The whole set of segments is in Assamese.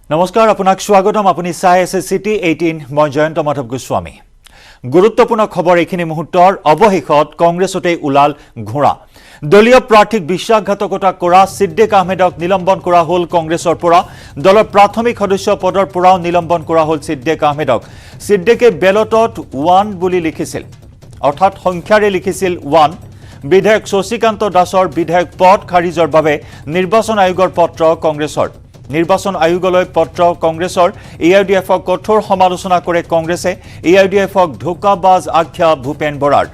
নমস্কাৰ আপোনাক স্বাগতম আপুনি চাই আছে সিটি 18 মই জয়ন্ত মাধৱ গোস্বামী গুৰুত্বপূৰ্ণ খবৰ এইখিনি মুহূৰ্তৰ অৱশেষত কংগ্ৰেছতে উলাল ঘোঁৰা দলীয় প্ৰাৰ্থীক বিশ্বাসঘাতকতা কৰা সিদ্দিক আহমেদক নিলম্বন কৰা হল কংগ্ৰেছৰ পৰা দলৰ প্ৰাথমিক সদস্য পদৰ পৰাও নিলম্বন কৰা হল সিদ্দিক আহমেদক সিদ্দিকে বেলটত 1 বুলি লিখিছিল অৰ্থাৎ সংখ্যাৰে লিখিছিল 1 বিধায়ক শশীকান্ত দাসৰ বিধায়ক পদ খাৰিজৰ বাবে নিৰ্বাচন আয়োগৰ পত্ৰ কংগ্ৰেছৰ নিৰ্বাচন আয়োগলৈ পত্ৰ কংগ্ৰেছৰ এআইডিএফক কঠোৰ সমালোচনা কৰে কংগ্ৰেছে এআইডিএফক ধোকাবাজ আখ্যা ভূপেন বৰাৰ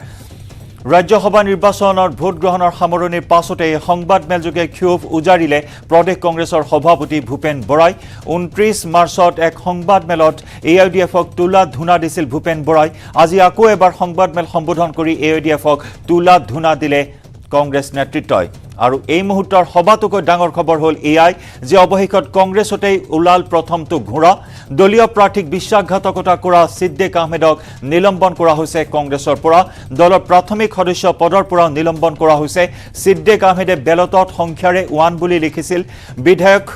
ৰাজ্যসভা নিৰ্বাচনৰ ভোট গ্ৰহণৰ সামৰণিৰ পাছতে সংবাদমেলযোগে ক্ষোভ উজাৰিলে প্ৰদেশ কংগ্ৰেছৰ সভাপতি ভূপেন বৰাই 29 মাৰ্চত এক সংবাদমেলত এআইডিএফক তুলা ধুনা দিছিল ভূপেন বৰাই আজি আকৌ এবাৰ সংবাদমেল সম্বোধন কৰি এআইডিএফক তুলা ধুনা দিলে কংগ্ৰেছ নেতৃত্বই আৰু এই মুহূৰ্তৰ সবাতোকৈ ডাঙৰ খবৰ হল এআই যে অৱশেষত কংগ্ৰেছতে উলাল প্ৰথমটো ঘোঁৰা দলীয় প্ৰাৰ্থীক বিশ্বাসঘাতকতা কৰা সিদ্দিক আহমেদক নিলম্বন কৰা হৈছে কংগ্ৰেছৰ পৰা দলৰ প্ৰাথমিক সদস্য পদৰ পৰা নিলম্বন কৰা হৈছে সিদ্দিক আহমেদে বেলটত সংখ্যাৰে 1 বুলি লিখিছিল বিধায়ক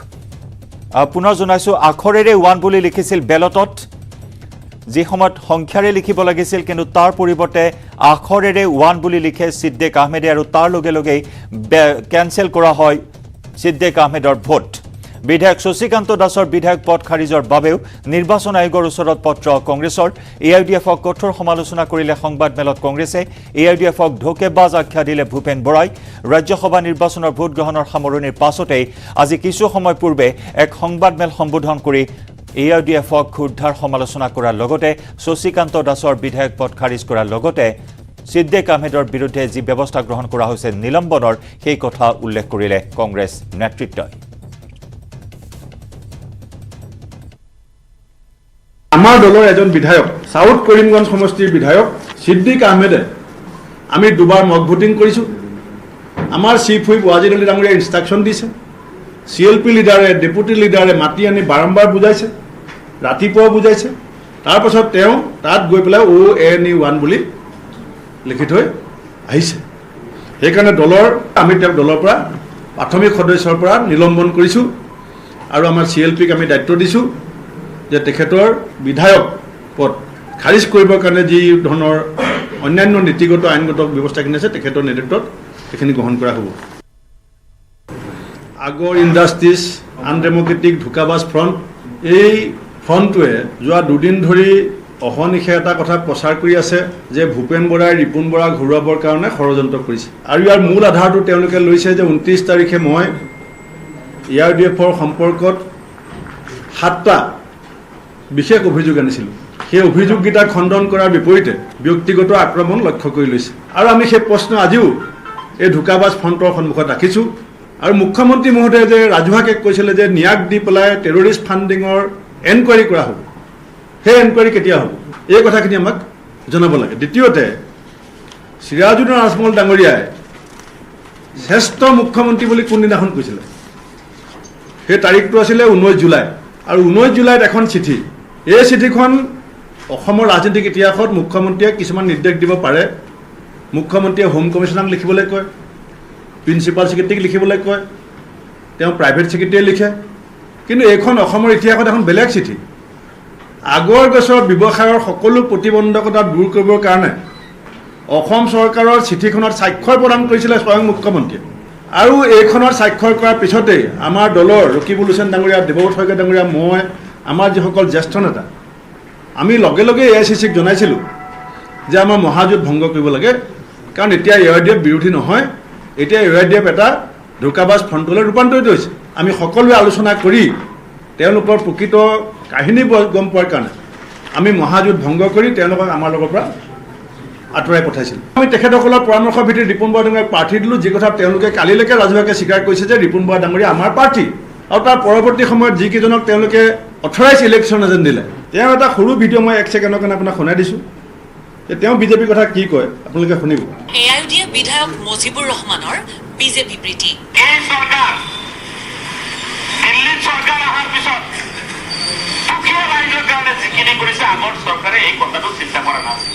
পুনৰ জনাইছো আখৰেৰে 1 বুলি লিখিছিল বেলটত যি সময়ত সংখ্যাৰে লিখিব লাগিছিল কিন্তু তাৰ পৰিৱৰ্তে আখৰেৰে 1 বুলি লিখে সিদ্দিক আহমেদে আৰু তাৰ লগে লগে কেনসেল কৰা হয় সিদ্দিক আহমেদৰ ভোট বিধায়ক শশীকান্ত দাসৰ বিধায়ক পদ খাৰিজৰ বাবেও নিৰ্বাচন আয়োগৰ ওচৰত পত্ৰ কংগ্ৰেছৰ এআইডিএফক কঠোৰ সমালোচনা কৰিলে সংবাদমেলত কংগ্ৰেছে এআইডিএফক ধোকেবাজ আখ্যা দিলে ভূপেন বৰাই ৰাজ্যসভা নিৰ্বাচনৰ ভোট গ্ৰহণৰ সামৰণিৰ পাছতে আজি কিছু সময় পূৰ্বে এক সংবাদমেল সম্বোধন কৰি এআইডিএফক ক্ষুদ্ধাৰ সমালোচনা কৰাৰ লগতে শশীকান্ত দাসৰ বিধায়ক পদ খাৰিজ কৰাৰ লগতে সিদ্দিক আহমেদৰ বিৰুদ্ধে যি ব্যৱস্থা গ্ৰহণ কৰা হৈছে নিলম্বনৰ সেই কথা উল্লেখ কৰিলে কংগ্ৰেছ নেতৃত্বই আমাৰ দলৰ এজন বিধায়ক সাউথ কৰিমগঞ্জ সমষ্টিৰ বিধায়ক সিদ্দিক আহমেদে আমি দুবাৰ মক ভোটিং কৰিছো আমাৰ চিফ হুইপ ৱাজিৰ আলী ডাঙৰীয়া ইনষ্ট্ৰাকশন দিছে সিএলপি লিডাৰে ডেপুটি লিডাৰে মাতি আনি বাৰম্বাৰ বুজাইছে ৰাতিপুৱা বুজাইছে তাৰ পাছত তেওঁ তাত গৈ পেলাই ONE1 বুলি লিখি থৈ আহিছে সেইকাৰণে আমি তেওঁ দলৰ পৰা প্ৰাথমিক সদস্যৰ পৰা নিলম্বন কৰিছো আৰু আমাৰ সিএলপিক আমি দায়িত্ব দিছো যে তেখেতৰ বিধায়ক পদ খাৰিজ কৰিবৰ কাৰণে যি ধৰণৰ অন্যান্য নীতিগত আইনগত ব্যৱস্থাখিনি আছে তেখেতৰ নেতৃত্বত এইখিনি গ্ৰহণ কৰা হ'ব আগৰ ইণ্ডাষ্ট্ৰিজ আনডেমক্ৰেটিক ধোকাবাজ ফ্ৰণ্ট এই ফ্ৰণ্টটোৱে যোৱা দুদিন ধৰি অহনিশে এটা কথা প্ৰচাৰ কৰি আছে যে ভূপেন বৰাই ৰিপুন বৰা ঘূৰাবৰ কাৰণে ষড়যন্ত্ৰ কৰিছে আৰু ইয়াৰ মূল আধাৰটো তেওঁলোকে লৈছে যে 29 তাৰিখে মই এআইডিএফৰ সম্পৰ্কত 7টা বিশেষ অভিযোগ আনিছিলোঁ সেই অভিযোগকেইটা খণ্ডন কৰাৰ বিপৰীতে ব্যক্তিগত আক্ৰমণ লক্ষ্য কৰি লৈছে আৰু আমি সেই প্ৰশ্ন আজিও এই ধোকাবাজ ফ্ৰণ্টৰ সন্মুখত ৰাখিছোঁ আৰু মুখ্যমন্ত্ৰী মহোদয়ে যে ৰাজহুৱাকে কৈছিলে যে নিয়াক দি পেলাই টেৰৰিষ্ট ফাণ্ডিঙৰ এনকুৱাৰী কৰা হ'ব সেই এনকুৱাৰী কেতিয়া হ'ব এই কথাখিনি আমাক জনাব লাগে দ্বিতীয়তে সিৰাজুদ্দিন আজমল ডাঙৰীয়াই শ্ৰেষ্ঠ মুখ্যমন্ত্ৰী বুলি কোনদিনাখন কৈছিলে সেই তাৰিখটো আছিলে 19 জুলাই আৰু 19 জুলাইত এখন চিঠি এই চিঠিখন অসমৰ ৰাজনৈতিক ইতিহাসত মুখ্যমন্ত্ৰীয়ে কিছুমান নিৰ্দেশ দিব পাৰে মুখ্যমন্ত্ৰীয়ে হোম কমিছনাৰক লিখিবলৈ কয় প্ৰিন্সিপাল ছেক্ৰেটাৰীক লিখিবলৈ কয় তেওঁ প্ৰাইভেট ছেক্ৰেটাৰীয়ে লিখে কিন্তু এইখন অসমৰ ইতিহাসত এখন বেলেগ চিঠি আগৰ বছৰ ব্যৱসায়ৰ সকলো প্ৰতিবন্ধকতা দূৰ কৰিবৰ কাৰণে অসম চৰকাৰৰ চিঠিখনত স্বাক্ষৰ প্ৰদান কৰিছিলে স্বয়ং মুখ্যমন্ত্ৰীয়ে আৰু এইখনৰ স্বাক্ষৰ কৰাৰ পিছতেই আমাৰ দলৰ ৰকিবুল হুছেইন ডাঙৰীয়া দেৱব্ৰত শইকীয়া ডাঙৰীয়া মই আমাৰ যিসকল জ্যেষ্ঠ নেতা আমি লগে লগে AICCক জনাইছিলোঁ যে আমাৰ মহাজোঁট ভংগ কৰিব লাগে কাৰণ এতিয়া এআইডিএফ বিৰোধী নহয় এতিয়া এআইডিএফ এটা ধোকাবাজ ফ্ৰণ্টলৈ ৰূপান্তৰিত হৈছে আমি সকলোৱে আলোচনা কৰি তেওঁলোকৰ প্ৰকৃত কাহিনী গম পোৱাৰ কাৰণে আমি মহাজোঁট ভংগ কৰি তেওঁলোকক আমাৰ লগৰ পৰা আঁতৰাই পঠাইছিলোঁ আমি তেখেতসকলৰ পৰামৰ্শৰ ভিত্তিত ৰিপুন বৰা ডাঙৰীয়াক প্ৰাৰ্থী দিলোঁ যি কথা তেওঁলোকে কালিলৈকে ৰাজহুৱাকে স্বীকাৰ কৰিছে যে ৰিপুন বৰা ডাঙৰীয়া আমাৰ প্ৰাৰ্থী আৰু তাৰ পৰৱৰ্তী সময়ত যিকেইজনক তেওঁলোকে অথৰাইজ ইলেকশ্যন এজেণ্ট দিলে তেওঁ এটা সৰু ভিডিঅ' মই 1 ছেকেণ্ডৰ কাৰণে আপোনাক শুনাই দিছোঁ যে তেওঁ বিজেপিৰ কথা কি কয় আপোনালোকে শুনিব এআইডিএফ বিধায়ক মজিবুৰ ৰহমানৰ বিজেপি প্ৰীতি এই চৰকাৰ দিল্লীত চৰকাৰ অহাৰ পিছত দুখীয়া ৰাইজৰ কাৰণে যিখিনি কৰিছে আগৰ চৰকাৰে এই কথাটো চিন্তা কৰা নাছিল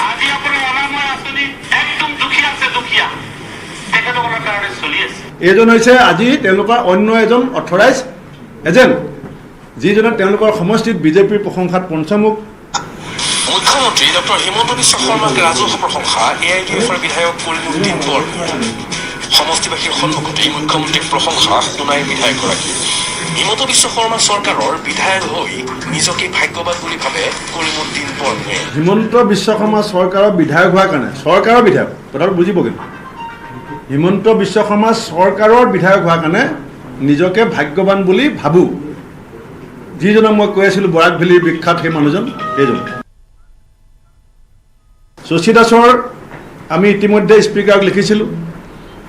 আজি আপোনাৰ অনাময় আঁচনি একদম দুখীয়া আছে দুখীয়া তেখেতসকলৰ কাৰণে চলি আছে। এইজন হৈছে আজি তেওঁলোকৰ অন্য এজন অথৰাইজ এজেণ্ট, যিজনে তেওঁলোকৰ সমষ্টিত বিজেপিৰ প্ৰশংসাত পঞ্চমুখ। মুখ্যমন্ত্ৰী ডক্টৰ হিমন্ত বিশ্ব শৰ্মাক ৰাজহুৱা প্ৰশংসা AIDFৰ বিধায়ক কৰিমুদ্দিন বৰগোহাঁই। সমষ্টিবাসীৰ সন্মুখতেই মুখ্যমন্ত্ৰীক প্ৰশংসা সোণাইৰ বিধায়কগৰাকী। হিমন্ত বিশ্ব শৰ্মা চৰকাৰৰ বিধায়ক হৈ নিজকে ভাগ্যৱান বুলি ভাবে কৰিমুদ্দিন বৰগোহাঁই। হিমন্ত বিশ্ব শৰ্মা চৰকাৰৰ বিধায়ক হোৱাৰ কাৰণে, চৰকাৰৰ বিধায়ক কথাটো বুজিব, কিন্তু হিমন্ত বিশ্ব শৰ্মা চৰকাৰৰ বিধায়ক হোৱাৰ কাৰণে নিজকে ভাগ্যৱান বুলি ভাবোঁ। যিজনক মই কৈ আছিলোঁ বৰাক ভেলীৰ বিখ্যাত সেই মানুহজন, সেইজন। শশী দাসৰ আমি ইতিমধ্যে স্পীকাৰক লিখিছিলোঁ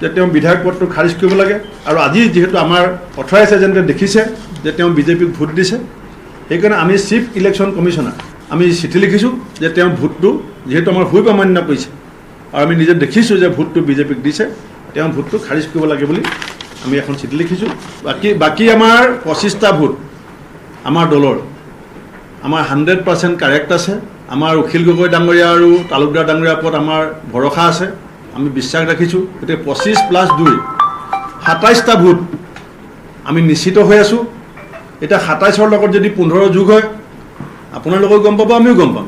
যে তেওঁ বিধায়ক পদটো খাৰিজ কৰিব লাগে, আৰু আজি যিহেতু আমাৰ অথৰাইজ এজেণ্টে দেখিছে যে তেওঁ বিজেপিক ভোট দিছে, সেইকাৰণে আমি চিফ ইলেকশ্যন কমিশ্যনাৰ আমি চিঠি লিখিছোঁ যে তেওঁ ভোটটো যিহেতু আমাৰ হুইপ অমান্য কৰিছে আৰু আমি নিজে দেখিছোঁ যে ভোটটো বিজেপিক দিছে, তেওঁ ভোটটো খাৰিজ কৰিব লাগে বুলি আমি এখন চিঠি লিখিছোঁ। বাকী আমাৰ 25টা ভোট আমাৰ দলৰ, আমাৰ 100% কাৰেক্ট আছে। আমাৰ অখিল গগৈ ডাঙৰীয়া আৰু তালুকদাৰ ডাঙৰীয়াৰ ওপৰত আমাৰ ভৰসা আছে, আমি বিশ্বাস ৰাখিছোঁ। গতিকে 25+2 27টা ভোট আমি নিশ্চিত হৈ আছোঁ। এতিয়া 27ৰ লগত যদি 15 যোগ হয় আপোনালোকেও গম পাব, আমিও গম পাম।